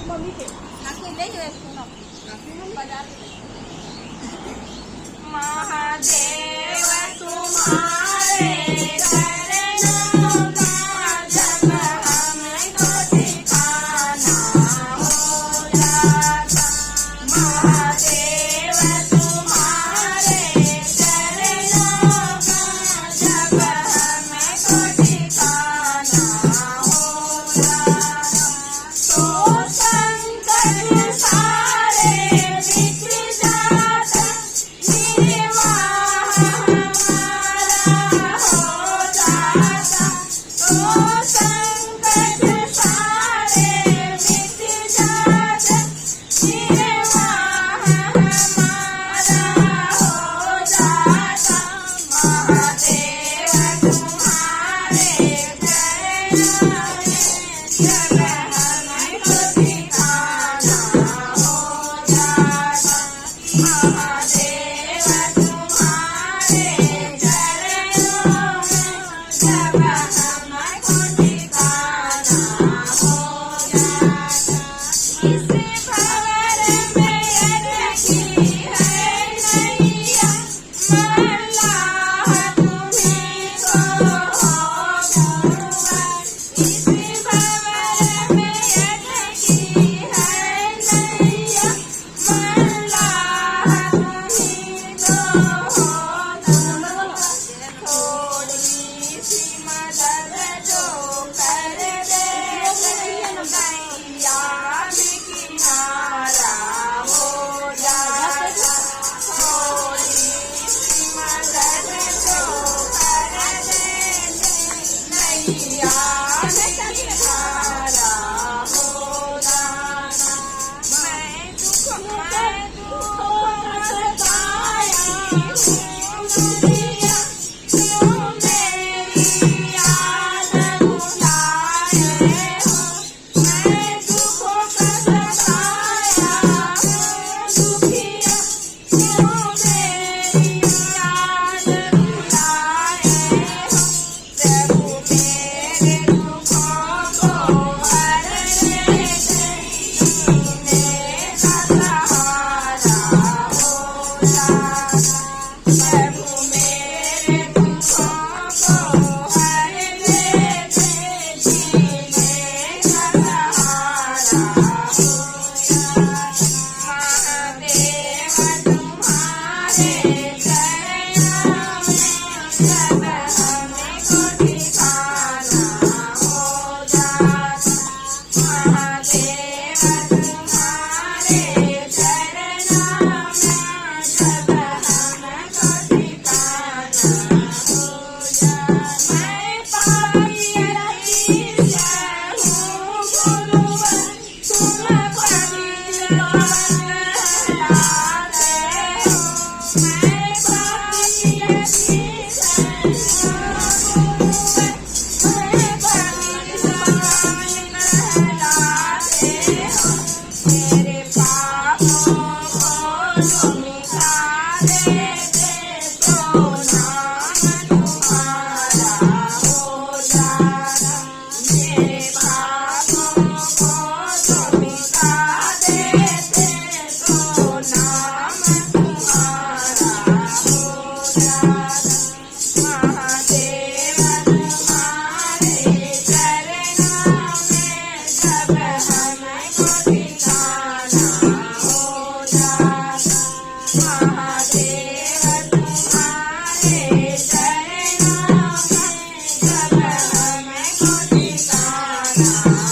mummy કે નાખી દેજો એક ખૂણો નાખી બજાર મહાદેવ तुम्हारे चरणों का जब हमको ठिकाना हो जाता महादेव तुम्हारे चरणों का जब हमको ठिकाना हो जाता तो संकट सारे मिट जाता निर्वाह हमारा हो जाता तो संकट सारे मिट जाता निर्वाह हमारा हो जाता महादेव तुम्हारे चरणों में जब हमको ठिकाना हो जाता महादेव तुम्हारे चरणों में जब हमको ठिकाना हो जाता इस भंवर में अटकी है नैया मल्लाह तुम्हीं को हो गुरुआ इस भंवर में अटकी है नैया मल्लाह तुम्हीं को हो गुरुआ थोड़ी सी मदद जो कर दे नैया भी किनारा हो जाता थोड़ी सी मदद जो कर दे नैया भी किनारा हो जाता मैं दुख सताया हूँ दुनिया क्यों मेरी याद बुलाए हो मैं दुख सताया हूँ दुखिया क्यों मेरी याद बुलाए हो प्रभु मेरे दुखों को हरने से मेरा सहारा हो जाता प्रभु मेरे दुखों को हरने से मेरा सहारा हो जाता महादेव तुम्हारे चरणों में जब हमको ठिकाना हो जाता महादेव तुम्हारे चरणों में जब हमको ठिकाना हो जाता मैं पापियती हूँ गुरुआ तुम पवित्र कहलाते हो मैं पापियती हूँ गुरुआ मैं पवित्र कहलाते हो मेरे पापों को तुम मिटा देते तो नाम तुम्हारा हो जाता मेरे पापों को तुम मिटा देते तो नाम तुम्हारा हो जाता महादेव तुम्हारे चरणों में जब हमको ठिकाना हो जाता महादेव तुम्हारे चरणों में जब हमको ठिकाना